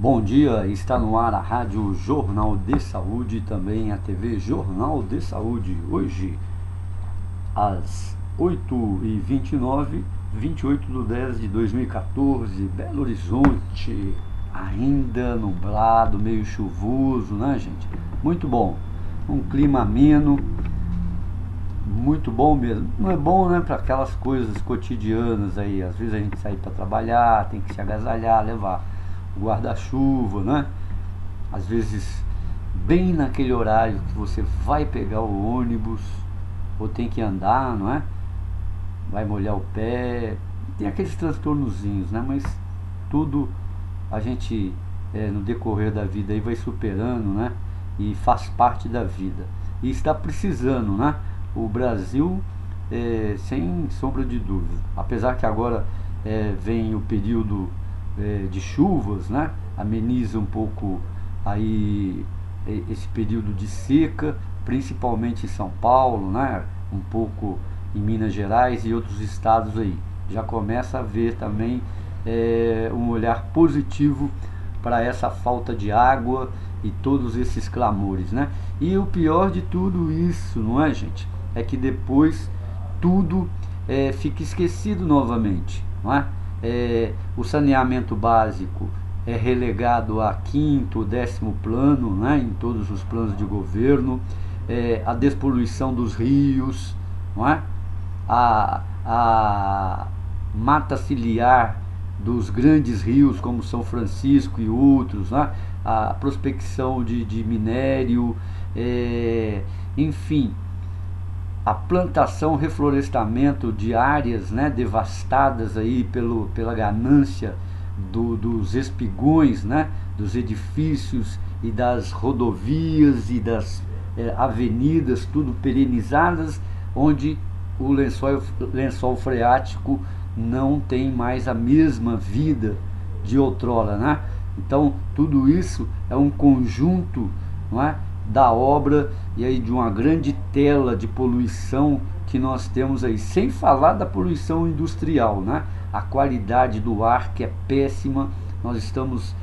Bom dia, está no ar a Rádio Jornal de Saúde e também a TV Jornal de Saúde. Hoje, às 8h29, 28/10/2014, Belo Horizonte, ainda nublado, meio chuvoso, né, gente? Muito bom, um clima ameno, muito bom mesmo. Não é bom, né, para aquelas coisas cotidianas aí. Às vezes a gente sai para trabalhar, tem que se agasalhar, levar o guarda-chuva, né? Às vezes, bem naquele horário que você vai pegar o ônibus ou tem que andar, não é? Vai molhar o pé, tem aqueles transtornozinhos, né? Mas tudo a gente no decorrer da vida aí vai superando, né? E faz parte da vida. E está precisando, né? O Brasil, sem sombra de dúvida, apesar que agora vem o período de chuvas, né? Ameniza um pouco aí esse período de seca, principalmente em São Paulo, né? Um pouco em Minas Gerais e outros estados aí. Já começa a ver também um olhar positivo para essa falta de água e todos esses clamores, né? E o pior de tudo isso, não é, gente? É que depois tudo fica esquecido novamente, não é? O saneamento básico é relegado a quinto, décimo plano, né, em todos os planos de governo, a despoluição dos rios, não é? A mata ciliar dos grandes rios como São Francisco e outros, né? A prospecção de minério, enfim, a plantação, reflorestamento de áreas, né, devastadas aí pela ganância dos espigões, né, dos edifícios e das rodovias e das avenidas, tudo perenizadas, onde o lençol freático não tem mais a mesma vida de outrora, né? Então tudo isso é um conjunto, não é, da obra e aí de uma grande tela de poluição que nós temos aí, sem falar da poluição industrial, né? A qualidade do ar que é péssima, nós estamos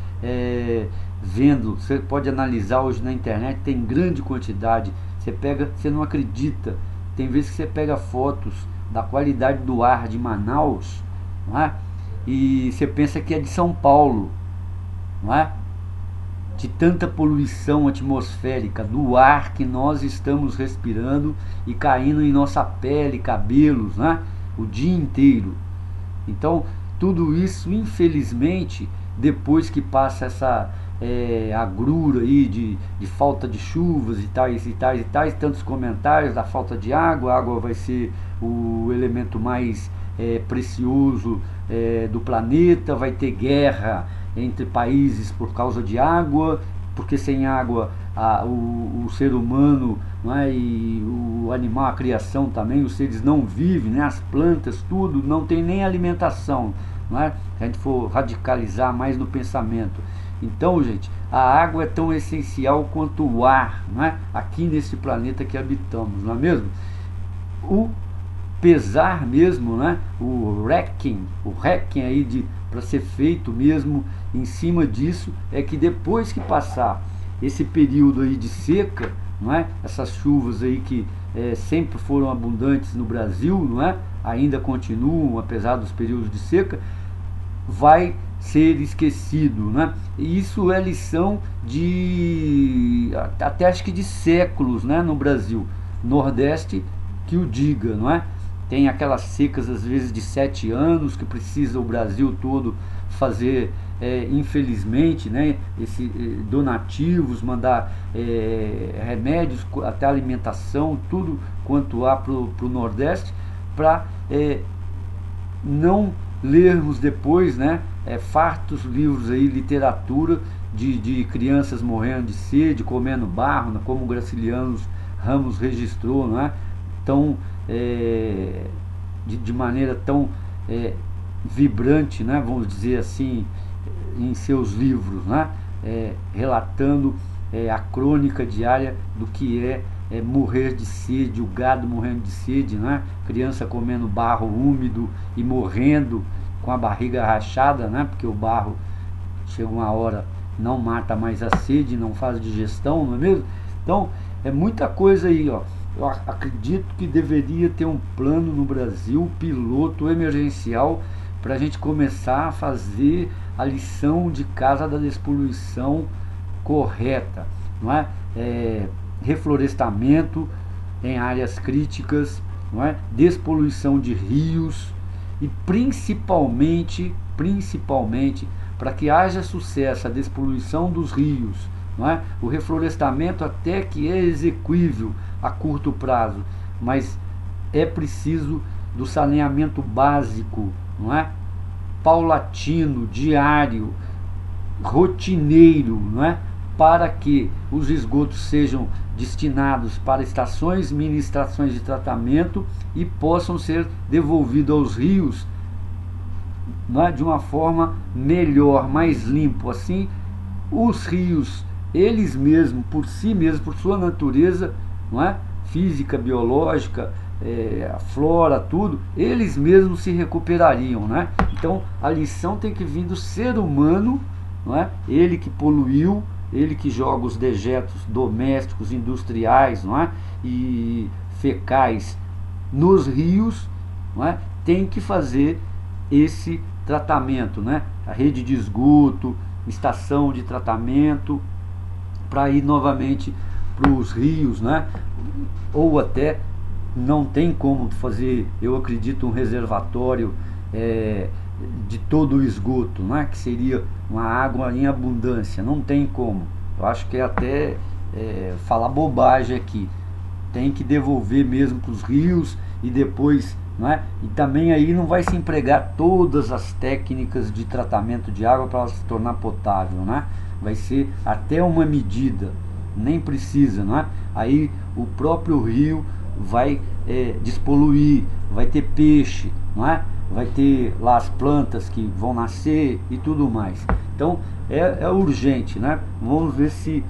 vendo, você pode analisar hoje na internet, tem grande quantidade, você pega, você não acredita, tem vezes que você pega fotos da qualidade do ar de Manaus, não é? E você pensa que é de São Paulo, não é? De tanta poluição atmosférica, do ar que nós estamos respirando e caindo em nossa pele, cabelos, né? O dia inteiro. Então, tudo isso, infelizmente, depois que passa essa agrura aí de falta de chuvas e tais e tais e tais, tantos comentários da falta de água, a água vai ser o elemento mais precioso do planeta, vai ter guerra entre países por causa de água, porque sem água o ser humano, não é, e o animal, a criação também, os seres não vivem, né, as plantas, tudo, não tem nem alimentação, não é? Se a gente for radicalizar mais no pensamento. Então, gente, a água é tão essencial quanto o ar, não é? Aqui nesse planeta que habitamos, não é mesmo? O pesar mesmo, né? O hacking aí para ser feito mesmo em cima disso é que depois que passar esse período aí de seca, não é? Essas chuvas aí que sempre foram abundantes no Brasil, não é? Ainda continuam apesar dos períodos de seca, vai ser esquecido, né? E isso é lição de até acho que de séculos, né, no Brasil. Nordeste que o diga, não é? Tem aquelas secas às vezes de 7 anos que precisa o Brasil todo fazer, infelizmente, né, donativos, mandar remédios, até alimentação, tudo quanto há para o Nordeste, para não lermos depois, né, fartos livros aí, literatura de crianças morrendo de sede, comendo barro, né, como o Graciliano Ramos registrou, não é? Tão de maneira tão vibrante, né, vamos dizer assim, em seus livros, né, relatando a crônica diária do que morrer de sede, o gado morrendo de sede, né, criança comendo barro úmido e morrendo com a barriga rachada, né, porque o barro chega uma hora não mata mais a sede, não faz digestão, não é mesmo? Então, é muita coisa aí, ó. Eu acredito que deveria ter um plano no Brasil, piloto emergencial, para a gente começar a fazer a lição de casa da despoluição correta, não é? Reflorestamento em áreas críticas, não é? Despoluição de rios e principalmente para que haja sucesso a despoluição dos rios, não é? O reflorestamento até que é exequível a curto prazo, mas é preciso do saneamento básico, não é? Paulatino, diário, rotineiro, não é? Para que os esgotos sejam destinados para estações, mini estações de tratamento e possam ser devolvidos aos rios, não é? De uma forma melhor, mais limpo. Assim, os rios, eles mesmos, por si mesmos, por sua natureza, não é? Física, biológica, a flora, tudo, eles mesmos se recuperariam, né? Então a lição tem que vir do ser humano, não é? Ele que poluiu, ele que joga os dejetos domésticos, industriais, não é? E fecais nos rios, não é? Tem que fazer esse tratamento, né? A rede de esgoto, estação de tratamento, para ir novamente para os rios, né? Ou até não tem como fazer, eu acredito, um reservatório de todo o esgoto, né? Que seria uma água em abundância, não tem como. Eu acho que é até falar bobagem aqui. Tem que devolver mesmo para os rios e depois, não é? E também aí não vai se empregar todas as técnicas de tratamento de água para ela se tornar potável, né? Vai ser até uma medida, nem precisa, não é? Aí o próprio rio vai despoluir, vai ter peixe, não é? Vai ter lá as plantas que vão nascer e tudo mais. Então é urgente, né? Vamos ver se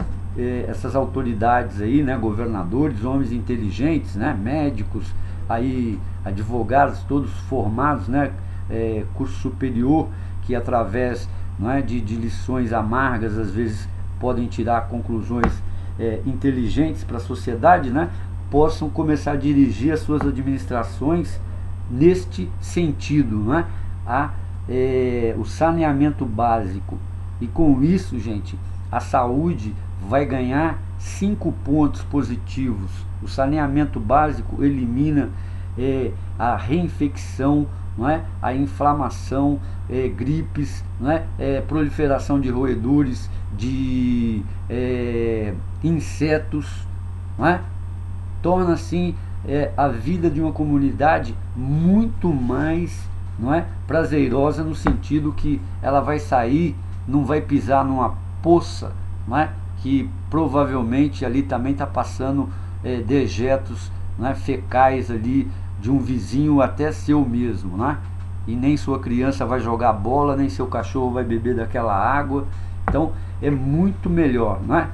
essas autoridades aí, né, governadores, homens inteligentes, né, médicos, aí advogados todos formados, né, curso superior, que através, não é, de lições amargas às vezes podem tirar conclusões inteligentes para a sociedade, né, possam começar a dirigir as suas administrações neste sentido, né, o saneamento básico. E com isso, gente, a saúde vai ganhar 5 pontos positivos. O saneamento básico elimina a reinfecção, não é? A inflamação, gripes, não é? Proliferação de roedores, de insetos, não é? Torna assim a vida de uma comunidade muito mais, não é, prazerosa, no sentido que ela vai sair, não vai pisar numa poça, não é, que provavelmente ali também está passando dejetos, não é, fecais ali de um vizinho, até seu mesmo, né? E nem sua criança vai jogar bola, nem seu cachorro vai beber daquela água. Então é muito melhor, não é?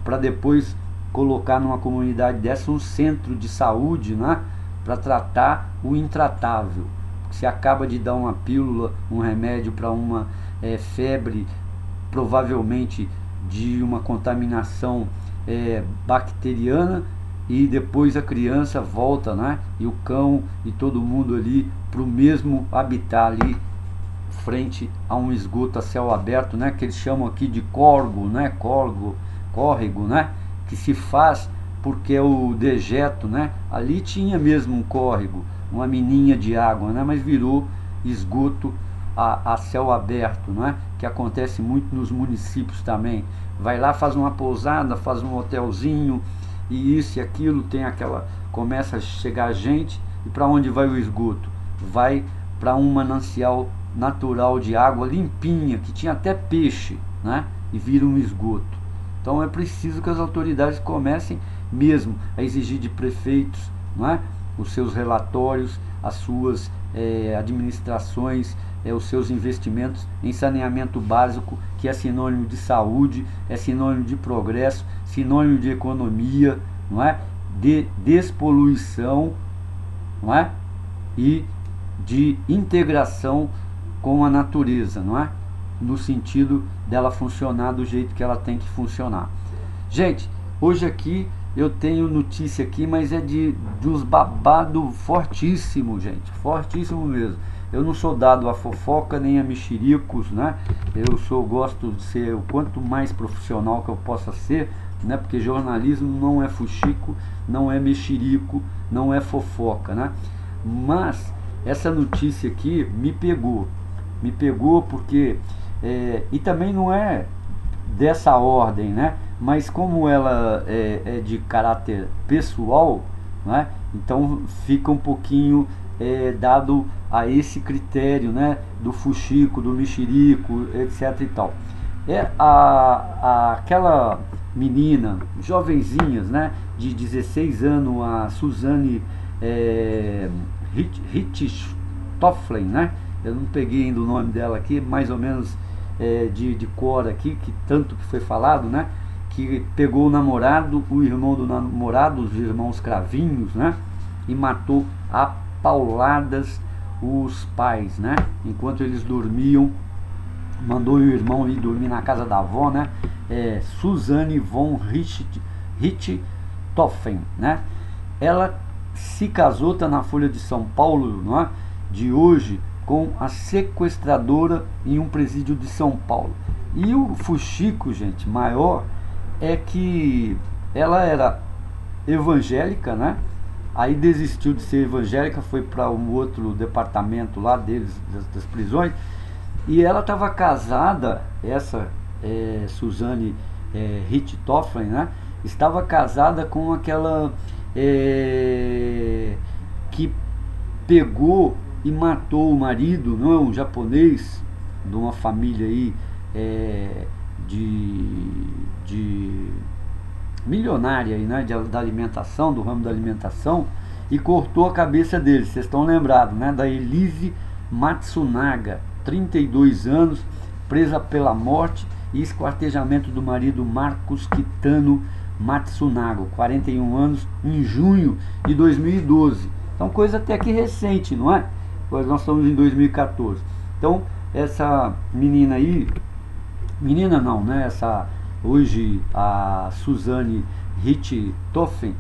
Para depois colocar numa comunidade dessa um centro de saúde, né? Para tratar o intratável. Se acaba de dar uma pílula, um remédio para uma febre, provavelmente de uma contaminação bacteriana, e depois a criança volta, né? E o cão e todo mundo ali para o mesmo habitat ali, frente a um esgoto a céu aberto, né? Que eles chamam aqui de córrego, né? Córrego, né? Que se faz porque o dejeto, né? Ali tinha mesmo um córrego, uma mininha de água, né? Mas virou esgoto a céu aberto, né? Que acontece muito nos municípios também. Vai lá, faz uma pousada, faz um hotelzinho, e isso e aquilo, tem aquela, começa a chegar gente, e para onde vai o esgoto? Vai para um manancial natural de água limpinha, que tinha até peixe, né? E vira um esgoto. Então é preciso que as autoridades comecem mesmo a exigir de prefeitos, não é, os seus relatórios, as suas administrações, os seus investimentos em saneamento básico, que é sinônimo de saúde, é sinônimo de progresso, sinônimo de economia, não é? De despoluição, não é? E de integração com a natureza, não é? no sentido dela funcionar do jeito que ela tem que funcionar. Gente, hoje aqui eu tenho notícia aqui, mas é de uns babado fortíssimo, gente, fortíssimo mesmo. Eu não sou dado a fofoca nem a mexericos, né? Gosto de ser o quanto mais profissional que eu possa ser, né? Porque jornalismo não é fuxico, não é mexerico, não é fofoca, né? Mas essa notícia aqui me pegou porque e também não é dessa ordem, né? Mas como ela é de caráter pessoal, né? Então fica um pouquinho dado a esse critério, né? Do fuxico, do mexerico, etc e tal. Aquela menina, jovenzinhas, né? De 16 anos, a Suzane Richthofen, né? Eu não peguei ainda o nome dela aqui, mais ou menos de cor aqui, que tanto que foi falado, né? Que pegou o namorado, o irmão do namorado, os irmãos cravinhos, né? E matou a pauladas os pais, né? Enquanto eles dormiam, mandou o irmão ir dormir na casa da avó, né? Suzane von Richthofen, né? Ela se casou, tá na Folha de São Paulo, não é? De hoje, com a sequestradora em um presídio de São Paulo. E o fuxico, gente, maior é que ela era evangélica, né? Aí desistiu de ser evangélica, foi para um outro departamento lá deles, das prisões, e ela estava casada, essa Suzane Richthofen, né? Estava casada com aquela que pegou e matou o marido, não é, um japonês de uma família aí de milionária aí, né, da alimentação, do ramo da alimentação, e cortou a cabeça dele. Vocês estão lembrados, né, da Elise Matsunaga, 32 anos, presa pela morte e esquartejamento do marido Marcos Kitano Matsunaga, 41 anos, em junho de 2012. Então, coisa até que recente, não é? Pois nós estamos em 2014. Então, essa menina aí, menina não, né? Hoje a Suzane Richthofen,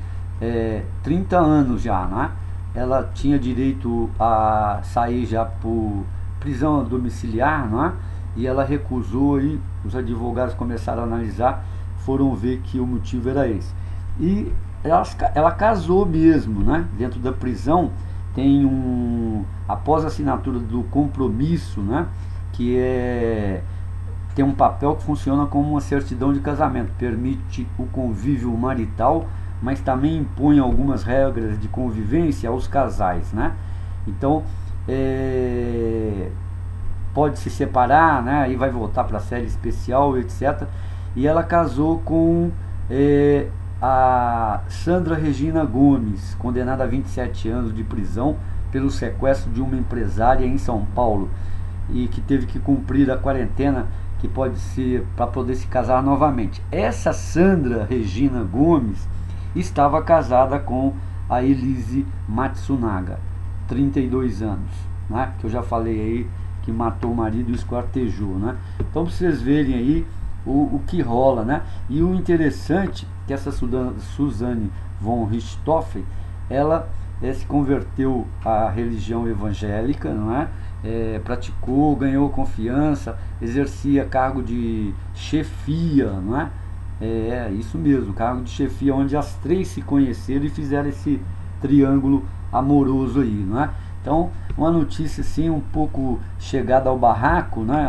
30 anos já, né? Ela tinha direito a sair já por prisão domiciliar, não é? E ela recusou, e os advogados começaram a analisar, foram ver que o motivo era esse. E ela casou mesmo, né? Dentro da prisão tem após a assinatura do compromisso, né? Que tem um papel que funciona como uma certidão de casamento, permite o convívio marital, mas também impõe algumas regras de convivência aos casais, né? Então pode se separar, né? Aí vai voltar para a série especial, etc. E ela casou com a Sandra Regina Gomes, condenada a 27 anos de prisão pelo sequestro de uma empresária em São Paulo, e que teve que cumprir a quarentena, que pode ser para poder se casar novamente. Essa Sandra Regina Gomes estava casada com a Elise Matsunaga, 32 anos, né? Que eu já falei aí, que matou o marido e esquartejou, né? Então, para vocês verem aí o que rola, né? E o interessante é que essa Suzane von Richthofen, ela se converteu à religião evangélica, não é? Praticou, ganhou confiança, exercia cargo de chefia, não é? Isso mesmo, cargo de chefia, onde as três se conheceram e fizeram esse triângulo amoroso aí, não é? Então, uma notícia assim um pouco chegada ao barraco, né?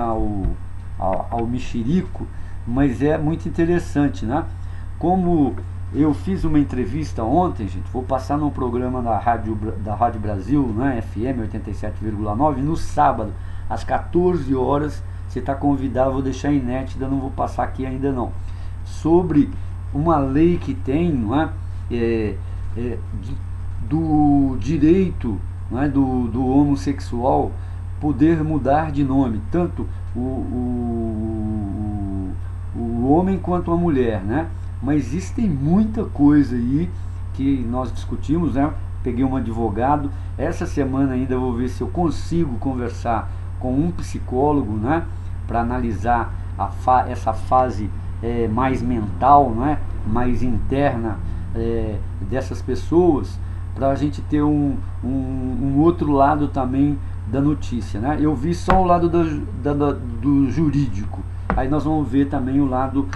Ao mexerico, mas é muito interessante, né? Como eu fiz uma entrevista ontem, gente, vou passar no programa da Rádio Brasil, né, FM 87,9, no sábado, às 14 horas, você está convidado, vou deixar inédita, não vou passar aqui ainda não, sobre uma lei que tem, não é, do direito, não é, do homossexual poder mudar de nome, tanto o homem quanto a mulher, né? Mas existem muita coisa aí que nós discutimos, né? Peguei um advogado, essa semana ainda vou ver se eu consigo conversar com um psicólogo, né? para analisar essa fase mais mental, não é? Mais interna dessas pessoas, para a gente ter um outro lado também da notícia, né? Eu vi só o lado do jurídico, aí nós vamos ver também o lado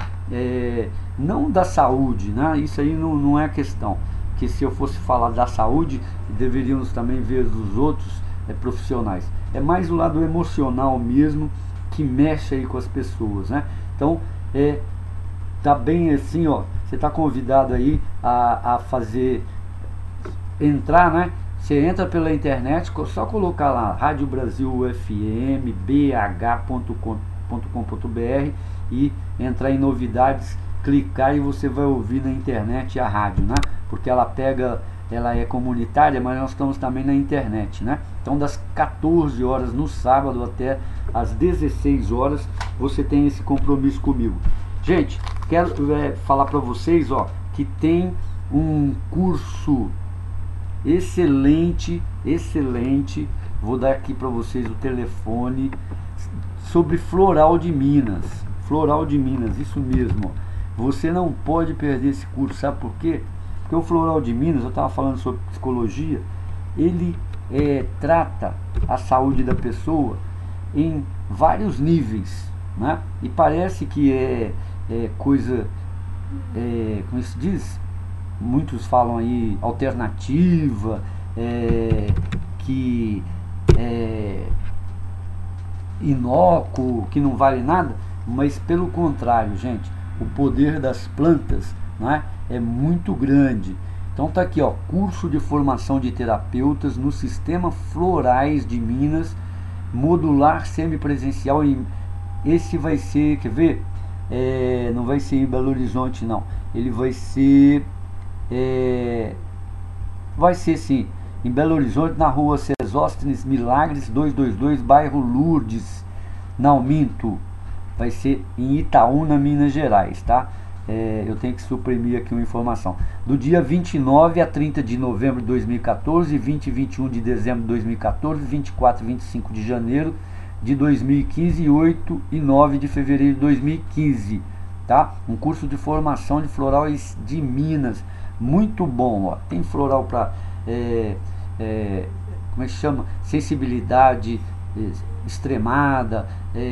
não da saúde, né? Isso aí não é questão, que se eu fosse falar da saúde, deveríamos também ver os outros profissionais. É mais o lado emocional mesmo, que mexe aí com as pessoas, né? Então, tá bem assim, ó, você tá convidado aí a fazer, entrar, né? Você entra pela internet, só colocar lá Rádio Brasil FM bh.com.br e entrar em novidades, clicar e você vai ouvir na internet a rádio, né? Porque ela é comunitária, mas nós estamos também na internet, né? Então das 14 horas no sábado até às 16 horas você tem esse compromisso comigo. Gente, quero falar para vocês, ó, que tem um curso excelente, vou dar aqui para vocês o telefone, sobre Floral de Minas, isso mesmo, ó. Você não pode perder esse curso, sabe por quê? Porque o Floral de Minas, eu estava falando sobre psicologia, ele trata a saúde da pessoa em vários níveis, né? E parece que coisa, como se diz? Muitos falam aí alternativa, que inócuo, que não vale nada, mas pelo contrário, gente, o poder das plantas, né, é muito grande. Então tá aqui, ó, curso de formação de terapeutas no Sistema Florais de Minas, modular semipresencial. Esse vai ser, quer ver? Não vai ser em Belo Horizonte, não. Ele vai ser sim, em Belo Horizonte, na rua Cesóstenes Milagres 222, bairro Lourdes. Não, minto, vai ser em Itaúna, Minas Gerais, tá? Eu tenho que suprimir aqui uma informação. Do dia 29 a 30 de novembro de 2014, 20 e 21 de dezembro de 2014, 24 e 25 de janeiro de 2015 e 8 e 9 de fevereiro de 2015, tá? Um curso de formação de florais de Minas, muito bom, ó. Tem floral para como é que chama? Sensibilidade extremada,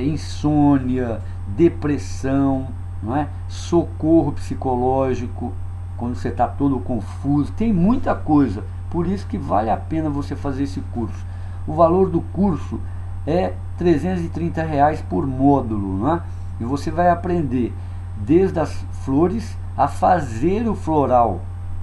insônia, depressão, não é? Socorro psicológico, quando você está todo confuso, tem muita coisa, por isso que vale a pena você fazer esse curso. O valor do curso é R$330 por módulo, não é? E você vai aprender desde as flores a fazer o floral.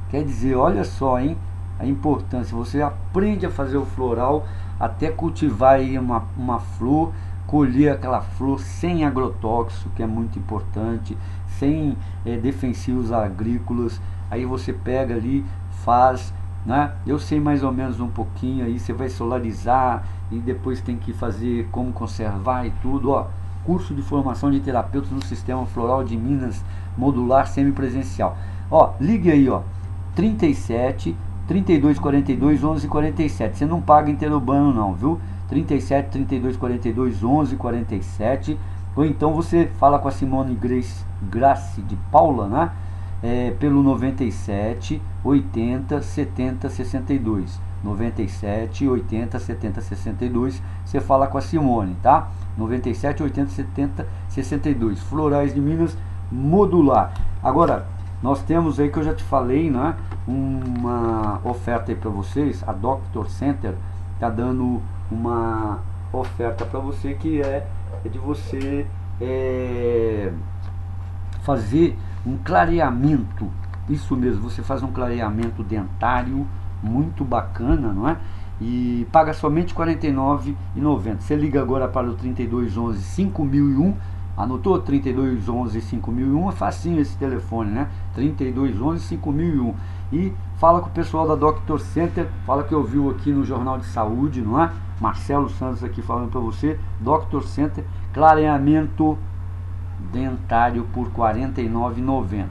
Quer dizer, olha só, hein, a importância, você aprende a fazer o floral até cultivar aí uma flor, colher aquela flor sem agrotóxico, que é muito importante, sem defensivos agrícolas. Aí você pega ali, faz, né? Eu sei mais ou menos um pouquinho, aí você vai solarizar e depois tem que fazer como conservar e tudo, ó. Curso de formação de terapeutas no Sistema Floral de Minas, modular semipresencial. Ó, ligue aí, ó, 37 32 42 11 47. Você não paga interurbano não, viu? 37 32 42 11 47. Ou então você fala com a Simone Grace de Paula, né? Pelo 97 80 70 62. 97 80 70 62. Você fala com a Simone, tá? 97 80 70 62. Florais de Minas modular. Agora, nós temos aí, que eu já te falei, né, uma oferta aí para vocês. A Doctor Center tá dando uma oferta para você, que é de você fazer um clareamento. Isso mesmo, você faz um clareamento dentário muito bacana, não é? E paga somente R$ 49,90. Você liga agora para o 3211 5001. Anotou? 3211 5001, é facinho esse telefone, né? 3211 5001. E fala com o pessoal da Doctor Center, fala que ouviu aqui no Jornal de Saúde, não é? Marcelo Santos aqui falando para você. Doctor Center, clareamento dentário por R$ 49,90.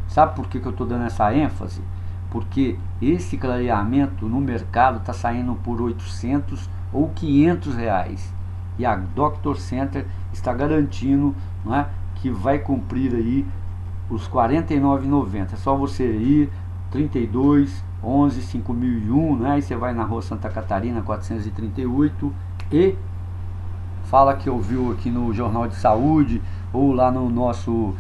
Sabe por que eu estou dando essa ênfase? Porque esse clareamento no mercado está saindo por 800 ou 500 reais. e a Doctor Center está garantindo, não é, que vai cumprir aí os R$ 49,90. É só você ir 32 11 5001, né? Aí você vai na Rua Santa Catarina 438 e fala que ouviu aqui no Jornal de Saúde ou lá no nosso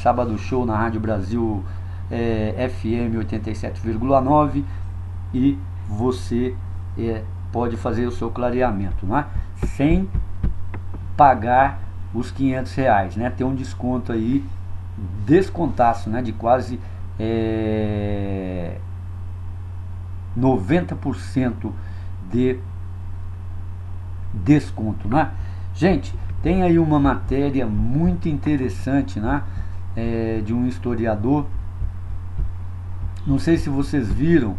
Sábado Show na Rádio Brasil FM 87,9 e você pode fazer o seu clareamento, né? Sem pagar os R$ 500, né? Tem um desconto aí, descontaço, né? De quase 90% de desconto, né? Gente, tem aí uma matéria muito interessante, né? De um historiador. Não sei se vocês viram,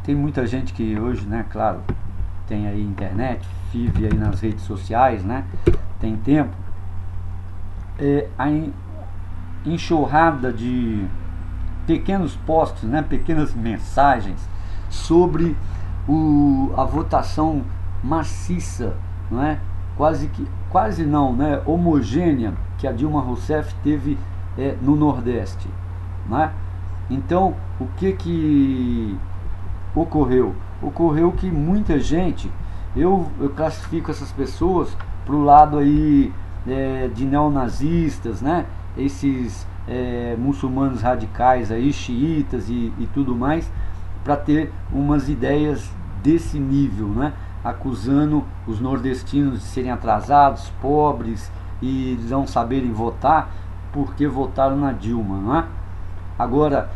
tem muita gente que hoje, né, claro, tem aí internet, vive aí nas redes sociais, né, tem tempo, a enxurrada de pequenos posts, né, pequenas mensagens sobre a votação maciça, não é? Quase não, né, homogênea que a Dilma Rousseff teve no Nordeste, né? Então, o que ocorreu? Ocorreu que muita gente, eu classifico essas pessoas para o lado aí de neonazistas, né? Esses muçulmanos radicais aí, xiitas e tudo mais, para ter umas ideias desse nível, né? Acusando os nordestinos de serem atrasados, pobres e de não saberem votar porque votaram na Dilma, né? Agora,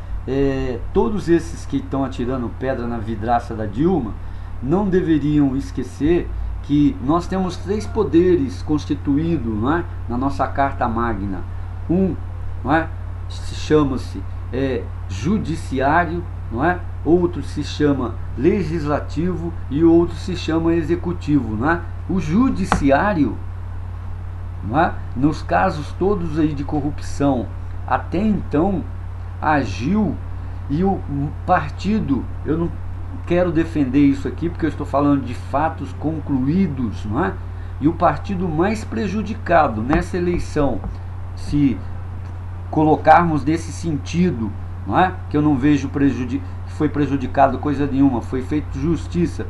todos esses que estão atirando pedra na vidraça da Dilma não deveriam esquecer que nós temos 3 poderes constituídos, não é, na nossa Carta Magna. Não é, chama-se judiciário, não é? Outro se chama legislativo e outro se chama executivo, não é? O judiciário, não é, nos casos todos aí de corrupção, até então agiu, e o partido, eu não quero defender isso aqui porque eu estou falando de fatos concluídos, não é? E o partido mais prejudicado nessa eleição, se colocarmos nesse sentido, não é? Que eu não vejo que foi prejudicado coisa nenhuma, foi feita justiça,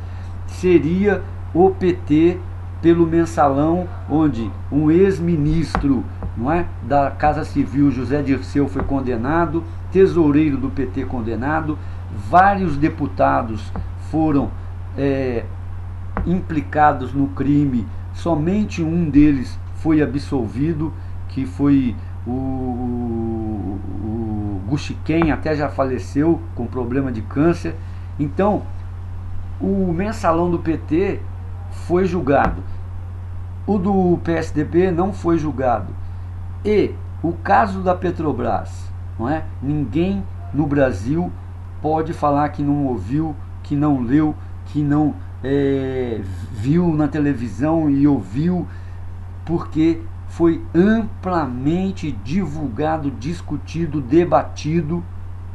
seria o PT, pelo mensalão, onde um ex-ministro, não é, da Casa Civil, José Dirceu, foi condenado, tesoureiro do PT condenado, vários deputados foram implicados no crime, somente um deles foi absolvido, que foi o Guxiquem, até já faleceu com problema de câncer. Então, o mensalão do PT foi julgado, o do PSDB não foi julgado, e o caso da Petrobras, não é? Ninguém no Brasil pode falar que não ouviu, que não leu, que não viu na televisão e ouviu, porque foi amplamente divulgado, discutido, debatido,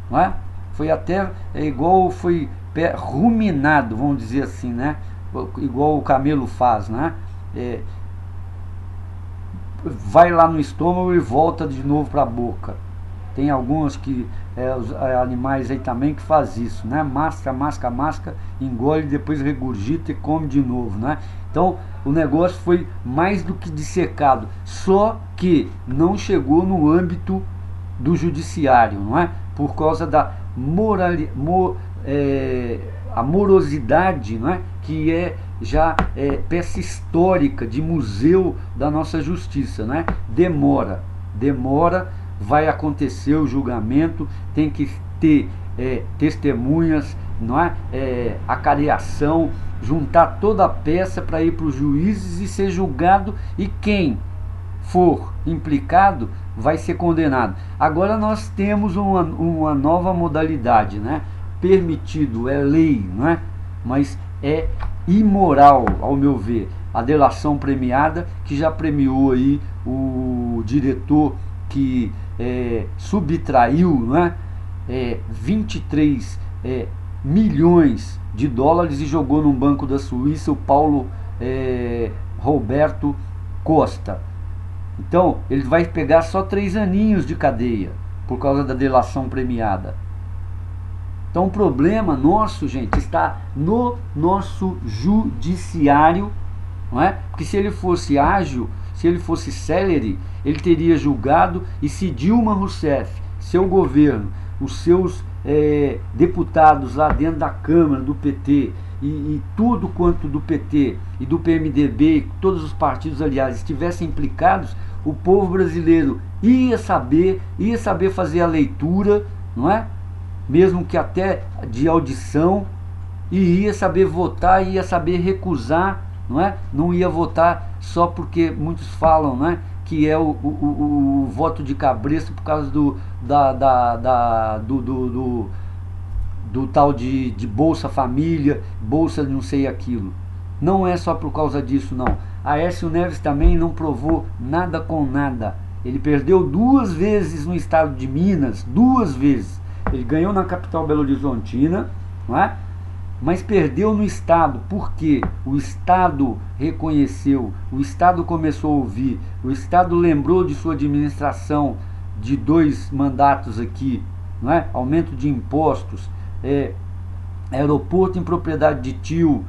não é? Foi até igual foi ruminado, vamos dizer assim, né? Igual o camelo faz, né? Vai lá no estômago e volta de novo para a boca. Tem alguns que os animais aí também que faz isso, né? Masca, engole, depois regurgita e come de novo, né? Então o negócio foi mais do que dissecado, só que não chegou no âmbito do judiciário, não é? Por causa da a morosidade, não é? Que já peça histórica de museu da nossa justiça, né? Demora, vai acontecer o julgamento, tem que ter testemunhas, não é? Acareação, juntar toda a peça para ir para os juízes e ser julgado, e quem for implicado vai ser condenado. Agora nós temos uma nova modalidade, né? Permitido, é lei, não é? Mas é imoral, ao meu ver, a delação premiada, que já premiou aí o diretor que subtraiu, não é? 23 milhões de dólares e jogou num banco da Suíça, o Paulo Roberto Costa. Então ele vai pegar só 3 aninhos de cadeia por causa da delação premiada. Então o problema nosso, gente, está no nosso judiciário, não é? Porque se ele fosse ágil, se ele fosse célere, ele teria julgado, e se Dilma Rousseff, seu governo, os seus deputados lá dentro da Câmara do PT e tudo quanto do PT e do PMDB, todos os partidos, aliás, estivessem implicados, o povo brasileiro ia saber fazer a leitura, não é? Mesmo que até de audição, e ia saber votar, ia saber recusar, não é? Não ia votar só porque muitos falam, né, que é o voto de cabresto por causa do tal de Bolsa Família, Bolsa não sei aquilo. Não é só por causa disso, não. Aécio Neves também não provou nada com nada. Ele perdeu 2 vezes no estado de Minas, 2 vezes. Ele ganhou na capital Belo Horizontina, não é? Mas perdeu no estado, porque o estado reconheceu, o estado começou a ouvir, o estado lembrou de sua administração de 2 mandatos aqui, não é? Aumento de impostos, aeroporto em propriedade de tio,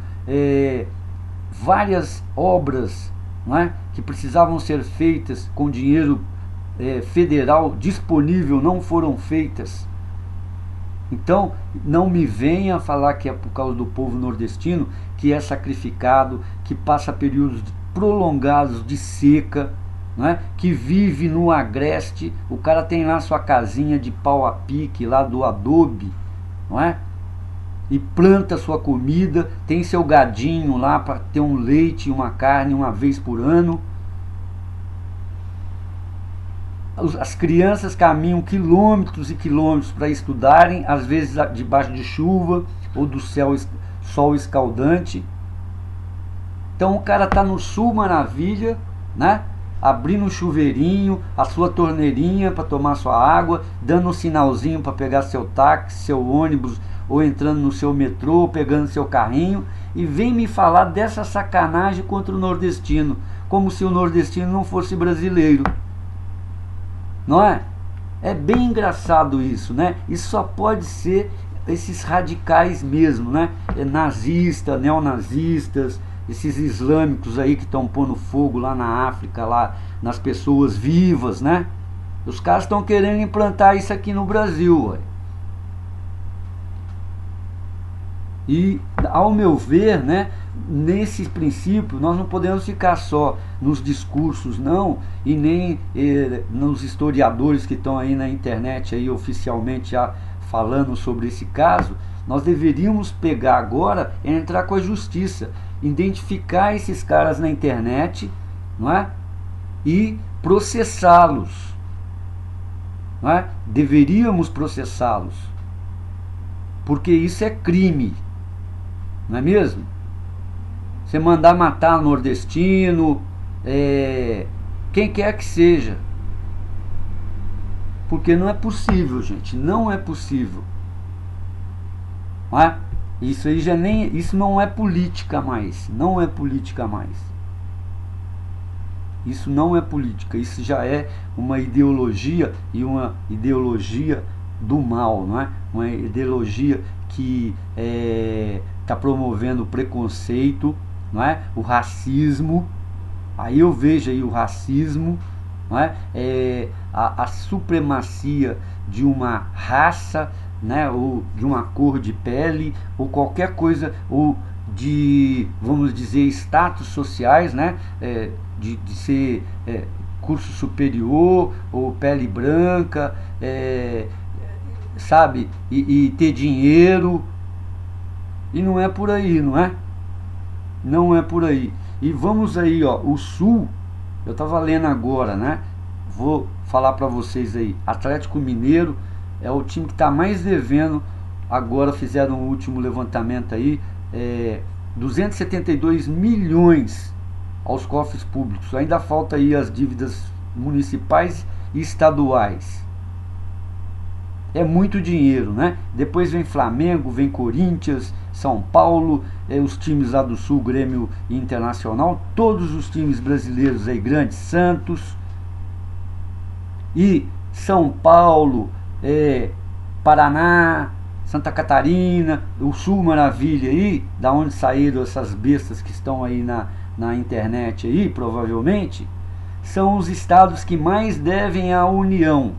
várias obras, não é? Que precisavam ser feitas com dinheiro federal disponível, não foram feitas. Então, não me venha falar que é por causa do povo nordestino, que é sacrificado, que passa períodos prolongados de seca, não é? Que vive no agreste. O cara tem lá sua casinha de pau a pique, lá do adobe, não é? E planta sua comida, tem seu gadinho lá para ter um leite e uma carne uma vez por ano. As crianças caminham quilômetros e quilômetros para estudarem, às vezes debaixo de chuva ou do sol escaldante. Então o cara está no sul maravilha, né? Abrindo um chuveirinho, a sua torneirinha para tomar sua água, dando um sinalzinho para pegar seu táxi, seu ônibus, ou entrando no seu metrô, pegando seu carrinho, e vem me falar dessa sacanagem contra o nordestino, como se o nordestino não fosse brasileiro. Não é? É bem engraçado isso, né? Isso só pode ser esses radicais mesmo, né? Nazistas, neonazistas, esses islâmicos aí que estão pondo fogo lá na África, lá nas pessoas vivas, né? Os caras estão querendo implantar isso aqui no Brasil, ué. E, ao meu ver, né, nesse princípio, nós não podemos ficar só nos discursos, não, e nem nos historiadores que estão aí na internet aí oficialmente já falando sobre esse caso. Nós deveríamos pegar agora e entrar com a justiça, identificar esses caras na internet, não é? E processá-los, não é? Deveríamos processá-los, porque isso é crime. Não é mesmo? Você mandar matar nordestino, quem quer que seja. Porque não é possível, gente. Não é possível. Não é? Isso aí já nem. Isso não é política mais. Não é política mais. Isso não é política. Isso já é uma ideologia, e uma ideologia do mal, não é? Uma ideologia que está promovendo o preconceito, não é? O racismo. Aí eu vejo aí o racismo, não é? A supremacia de uma raça, né? Ou de uma cor de pele, ou qualquer coisa, ou de, vamos dizer, status sociais, né? De ser curso superior, ou pele branca, sabe, e ter dinheiro. E não é por aí, não é? Não é por aí. E vamos aí, ó, o Sul, eu estava lendo agora, né? Vou falar para vocês aí. Atlético Mineiro é o time que está mais devendo. Agora fizeram o último levantamento aí, 272 milhões aos cofres públicos. Ainda falta aí as dívidas municipais e estaduais. É muito dinheiro, né? Depois vem Flamengo, vem Corinthians, São Paulo, os times lá do Sul, Grêmio e Internacional, todos os times brasileiros aí grandes, Santos e São Paulo, Paraná, Santa Catarina, o Sul Maravilha aí, da onde saíram essas bestas que estão aí na internet aí, provavelmente, são os estados que mais devem à União.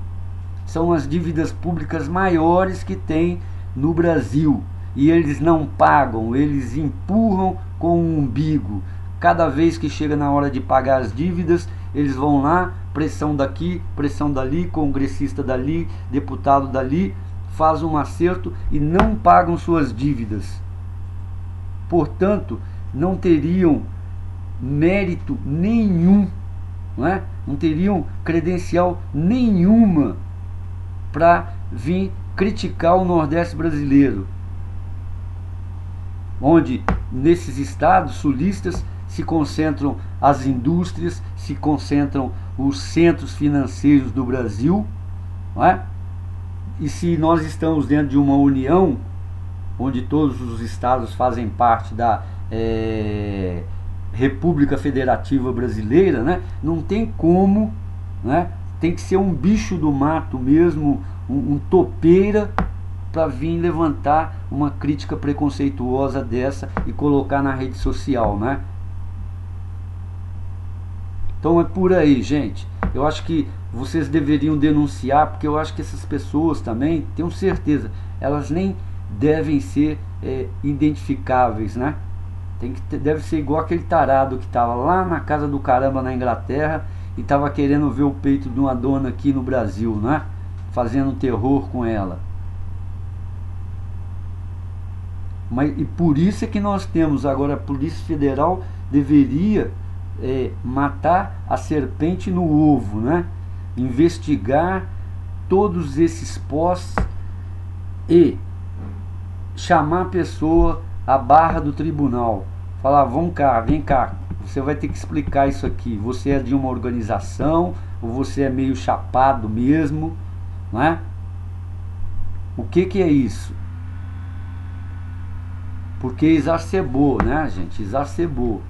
São as dívidas públicas maiores que tem no Brasil. E eles não pagam, eles empurram com o umbigo. Cada vez que chega na hora de pagar as dívidas, eles vão lá, pressão daqui, pressão dali, congressista dali, deputado dali, faz um acerto e não pagam suas dívidas. Portanto, não teriam mérito nenhum, não teriam credencial nenhuma para vir criticar o Nordeste brasileiro, onde nesses estados sulistas se concentram as indústrias, se concentram os centros financeiros do Brasil, E se nós estamos dentro de uma união, onde todos os estados fazem parte da República Federativa Brasileira, não tem como, tem que ser um bicho do mato mesmo, um topeira, para vir levantar uma crítica preconceituosa dessa e colocar na rede social, Então é por aí, gente. Eu acho que vocês deveriam denunciar, porque eu acho que essas pessoas também, tenho certeza, elas nem devem ser identificáveis, deve ser igual aquele tarado que estava lá na casa do caramba na Inglaterra e estava querendo ver o peito de uma dona aqui no Brasil, fazendo terror com ela. E por isso é que nós temos agora a Polícia Federal deveria matar a serpente no ovo, investigar todos esses pós e chamar a pessoa à barra do tribunal, falar: vem cá, você vai ter que explicar isso aqui, você é de uma organização ou você é meio chapado mesmo, O que é isso? Porque exacerbou, gente, exacerbou.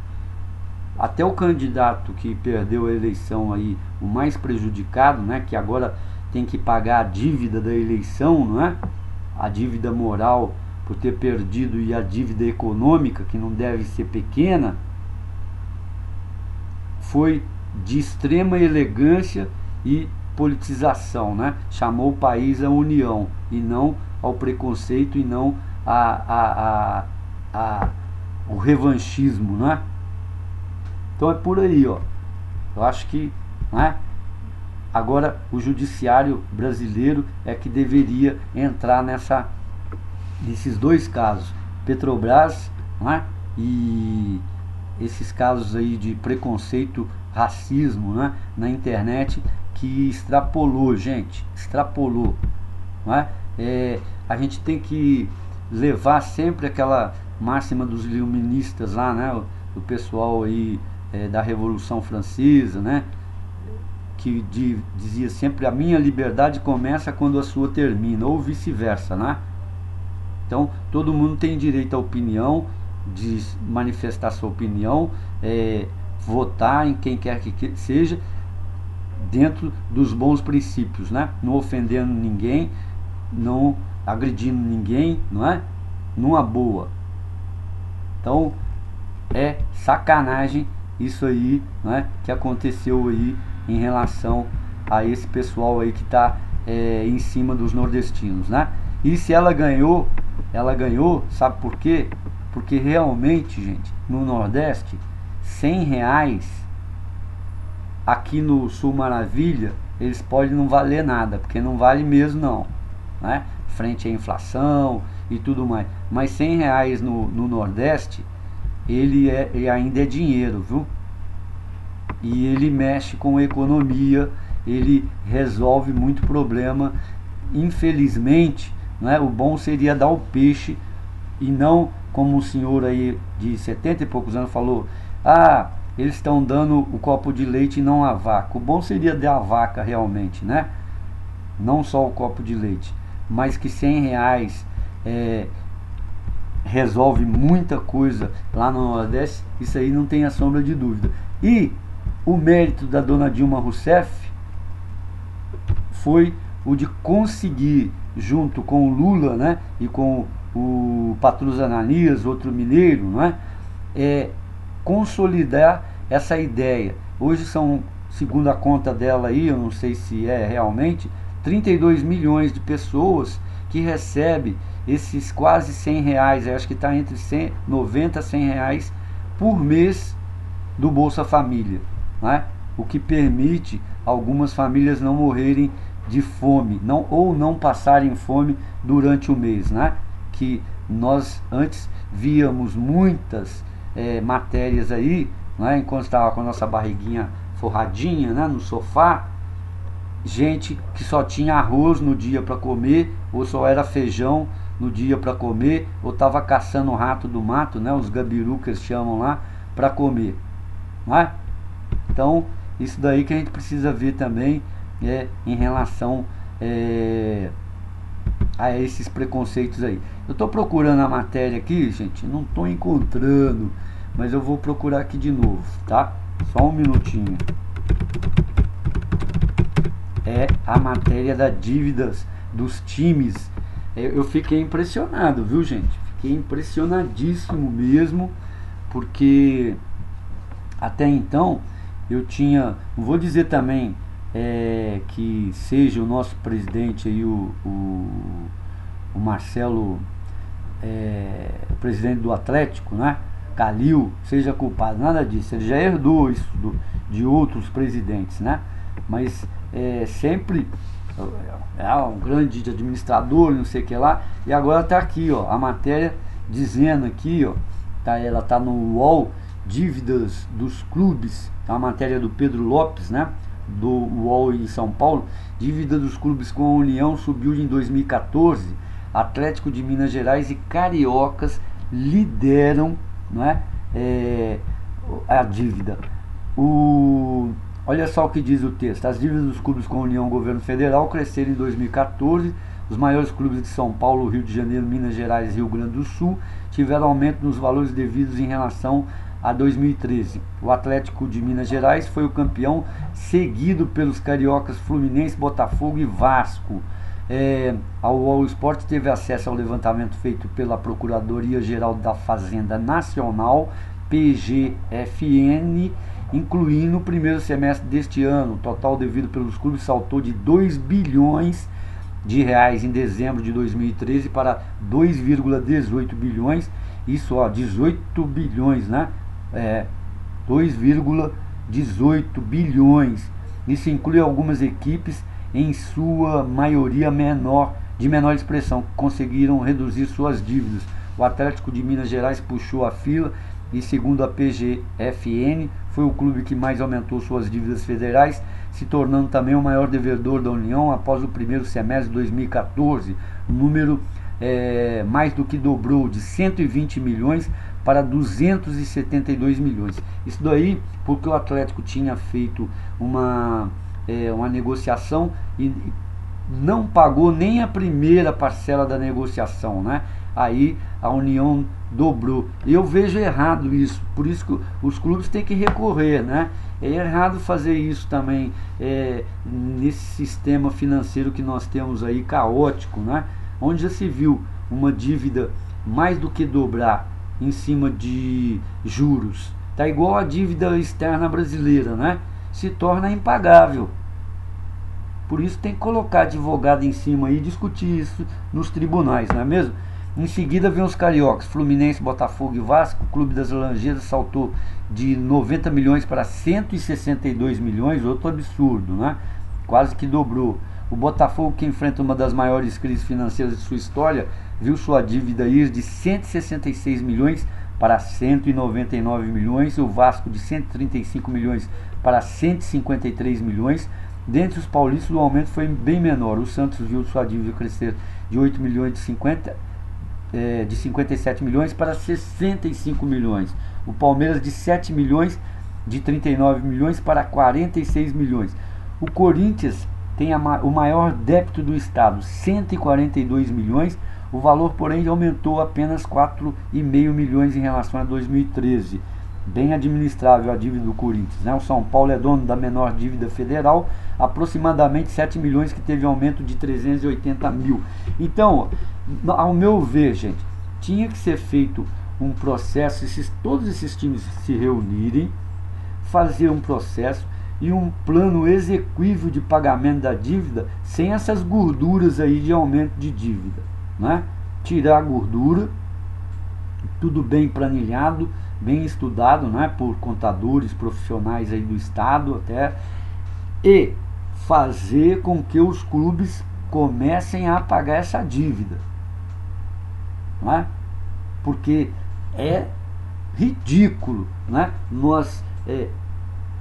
Até o candidato que perdeu a eleição aí, o mais prejudicado, que agora tem que pagar a dívida da eleição, a dívida moral por ter perdido e a dívida econômica, que não deve ser pequena, foi de extrema elegância e politização, chamou o país à união e não ao preconceito e não o revanchismo, Então é por aí, Eu acho que, agora o judiciário brasileiro é que deveria entrar nesses dois casos, Petrobras, e esses casos aí de preconceito, racismo, na internet, que extrapolou, gente, extrapolou, a gente tem que levar sempre aquela máxima dos iluministas lá, o pessoal aí da Revolução Francesa, que dizia sempre: a minha liberdade começa quando a sua termina, ou vice-versa, Então todo mundo tem direito à opinião, de manifestar sua opinião, votar em quem quer que seja, dentro dos bons princípios, não ofendendo ninguém, não agredindo ninguém, numa boa. Então é sacanagem isso aí, que aconteceu aí em relação a esse pessoal aí que está em cima dos nordestinos, E se ela ganhou, sabe por quê? Porque realmente, gente, no Nordeste, R$100 aqui no Sul Maravilha, eles podem não valer nada, porque não vale mesmo não, frente à inflação e tudo mais. Mas R$100 no Nordeste, ele ainda é dinheiro, viu? E ele mexe com a economia, ele resolve muito problema. Infelizmente, o bom seria dar o peixe e não como o senhor aí de 70 e poucos anos falou: eles estão dando o copo de leite e não a vaca. O bom seria dar a vaca realmente, Não só o copo de leite, mas que R$100 resolve muita coisa lá no Nordeste, isso aí não tem a sombra de dúvida. E o mérito da dona Dilma Rousseff foi o de conseguir, junto com o Lula, né, e com o Patrus Ananias, outro mineiro, né, consolidar essa ideia. Hoje são, segundo a conta dela aí, eu não sei se é realmente, 32 milhões de pessoas que recebem esses quase 100 reais, acho que está entre 90 a 100 reais por mês do Bolsa Família, né? O que permite algumas famílias não morrerem de fome, ou não passarem fome durante o mês, né? Que nós antes víamos muitas matérias aí, né? Enquanto estava com a nossa barriguinha forradinha, né, no sofá, gente que só tinha arroz no dia para comer, ou só era feijão no dia para comer, ou estava caçando o rato do mato, né, os gabiru que eles chamam lá, para comer, né? Então isso daí que a gente precisa ver também em relação a esses preconceitos aí. Eu estou procurando a matéria aqui, gente, não estou encontrando, mas eu vou procurar aqui de novo, tá? Só um minutinho. É a matéria das dívidas dos times. Eu fiquei impressionado, viu, gente? Fiquei impressionadíssimo mesmo, porque até então eu tinha, não vou dizer também que seja o nosso presidente aí, o Marcelo, o presidente do Atlético, né, Calil, seja culpado, nada disso. Ele já herdou isso de outros presidentes, né? Mas sempre um grande administrador, não sei o que lá. E agora está aqui, ó, a matéria dizendo aqui, ó, ela está no UOL, dívidas dos clubes, a matéria do Pedro Lopes, né, do UOL em São Paulo. Dívida dos clubes com a União subiu em 2014. Atlético de Minas Gerais e Cariocas lideram, não é, a dívida. Olha só o que diz o texto. As dívidas dos clubes com a União Governo Federal cresceram em 2014. Os maiores clubes de São Paulo, Rio de Janeiro, Minas Gerais e Rio Grande do Sul tiveram aumento nos valores devidos em relação a 2013. O Atlético de Minas Gerais foi o campeão, seguido pelos cariocas Fluminense, Botafogo e Vasco. A UOL Esporte teve acesso ao levantamento feito pela Procuradoria-Geral da Fazenda Nacional, PGFN, incluindo no primeiro semestre deste ano. O total devido pelos clubes saltou de 2 bilhões de reais em dezembro de 2013 para 2,18 bilhões, isso, ó, 18 bilhões, né? 2,18 bilhões. Isso inclui algumas equipes, em sua maioria de menor expressão, que conseguiram reduzir suas dívidas. O Atlético de Minas Gerais puxou a fila e, segundo a PGFN, foi o clube que mais aumentou suas dívidas federais, se tornando também o maior devedor da União após o primeiro semestre de 2014. O número mais do que dobrou, de 120 milhões para 272 milhões. Isso daí porque o Atlético tinha feito uma negociação e não pagou nem a primeira parcela da negociação, né? Aí a União dobrou. Eu vejo errado isso, por isso que os clubes têm que recorrer, né? É errado fazer isso também nesse sistema financeiro que nós temos aí, caótico, né? Onde já se viu uma dívida mais do que dobrar em cima de juros. Tá igual a dívida externa brasileira, né? Se torna impagável. Por isso tem que colocar advogado em cima e discutir isso nos tribunais, não é mesmo? Em seguida vem os cariocas, Fluminense, Botafogo e Vasco. O Clube das Laranjeiras saltou de 90 milhões para 162 milhões, outro absurdo, né? Quase que dobrou. O Botafogo, que enfrenta uma das maiores crises financeiras de sua história, viu sua dívida ir de 166 milhões para 199 milhões. O Vasco de 135 milhões para 153 milhões. Dentre os paulistas, o aumento foi bem menor. O Santos viu sua dívida crescer de 8 milhões de 57 milhões para 65 milhões. O Palmeiras de 7 milhões de 39 milhões para 46 milhões. O Corinthians tem o maior débito do estado, 142 milhões. O valor, porém, aumentou apenas 4,5 milhões em relação a 2013. Bem administrável a dívida do Corinthians, né? O São Paulo é dono da menor dívida federal, aproximadamente 7 milhões, que teve aumento de 380 mil. Então, ao meu ver, gente, tinha que ser feito um processo, todos esses times se reunirem, fazer um processo e um plano execuível de pagamento da dívida, sem essas gorduras aí de aumento de dívida, né? Tirar a gordura, tudo bem planilhado, bem estudado, né, por contadores profissionais aí do estado até, e fazer com que os clubes comecem a pagar essa dívida, não é? Porque é ridículo, né, nós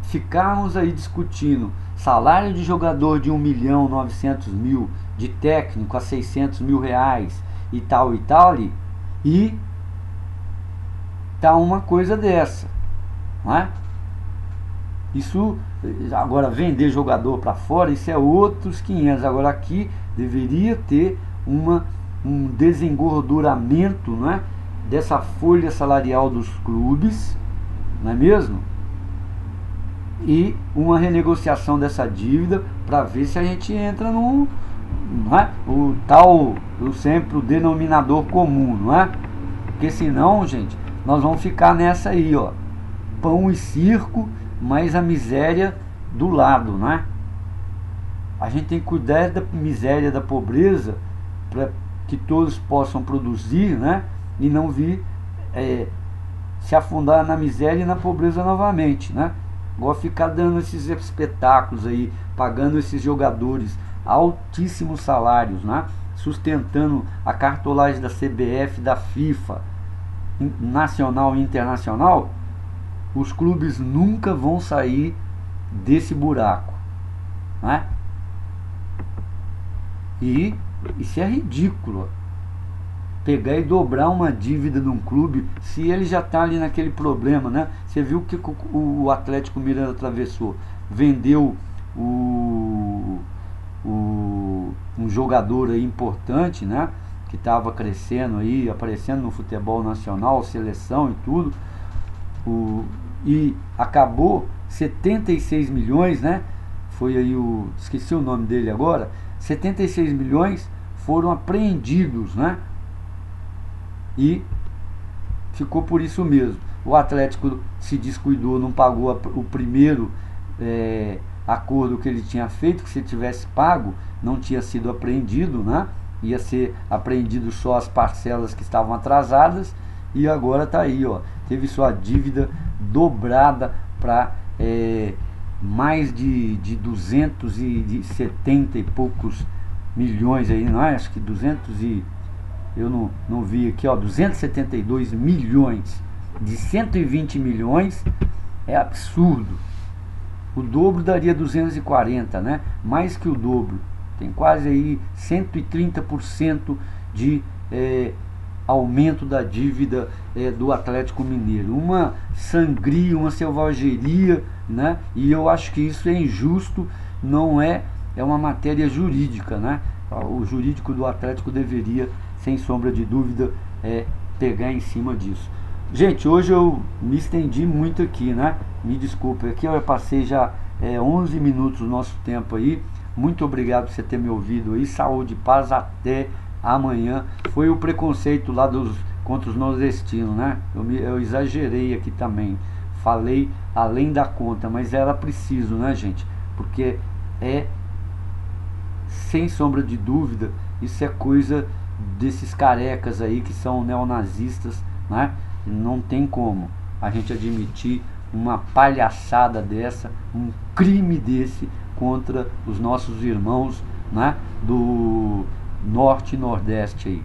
ficarmos aí discutindo salário de jogador de 1.900.000, de técnico a 600 mil reais e tal ali, e tá uma coisa dessa, não é? Isso, agora vender jogador para fora, isso é outros 500. Agora aqui deveria ter um desengorduramento, não é, dessa folha salarial dos clubes, não é mesmo? E uma renegociação dessa dívida para ver se a gente entra no, não é, sempre o denominador comum, não é? Porque senão, gente, nós vamos ficar nessa aí, ó, pão e circo, mas a miséria do lado, né? A gente tem que cuidar da miséria, da pobreza, para que todos possam produzir, né? E não vir se afundar na miséria e na pobreza novamente, né? Igual ficar dando esses espetáculos aí, pagando esses jogadores altíssimos salários, né? Sustentando a cartolagem da CBF, da FIFA, nacional e internacional. Os clubes nunca vão sair desse buraco, né? E isso é ridículo, pegar e dobrar uma dívida de um clube, se ele já está ali naquele problema, né? Você viu que o Atlético Mineiro atravessou, vendeu um jogador aí importante, né, que estava crescendo aí, aparecendo no futebol nacional, seleção e tudo, e acabou 76 milhões, né? Foi aí esqueci o nome dele agora. 76 milhões foram apreendidos, né? E ficou por isso mesmo. O Atlético se descuidou, não pagou o primeiro acordo que ele tinha feito, que se tivesse pago, não tinha sido apreendido, né? Ia ser apreendido só as parcelas que estavam atrasadas, e agora está aí, ó, teve sua dívida dobrada para mais de 270 e poucos milhões aí, não é? Acho que 200 e... eu não vi aqui, ó, 272 milhões, de 120 milhões, é absurdo. O dobro daria 240, né? Mais que o dobro. Tem quase aí 130% de aumento da dívida do Atlético Mineiro. Uma sangria, uma selvageria, né? E eu acho que isso é injusto, não é uma matéria jurídica, né? O jurídico do Atlético deveria, sem sombra de dúvida, pegar em cima disso. Gente, hoje eu me estendi muito aqui, né? Me desculpe, aqui eu passei já 11 minutos do nosso tempo aí. Muito obrigado por você ter me ouvido aí. Saúde e paz, até amanhã. Foi o preconceito lá contra os nordestinos, né? Eu exagerei aqui também. Falei além da conta, mas era preciso, né, gente? Porque sem sombra de dúvida, isso é coisa desses carecas aí que são neonazistas, né? Não tem como a gente admitir uma palhaçada dessa, um crime desse contra os nossos irmãos, né, do norte e nordeste aí.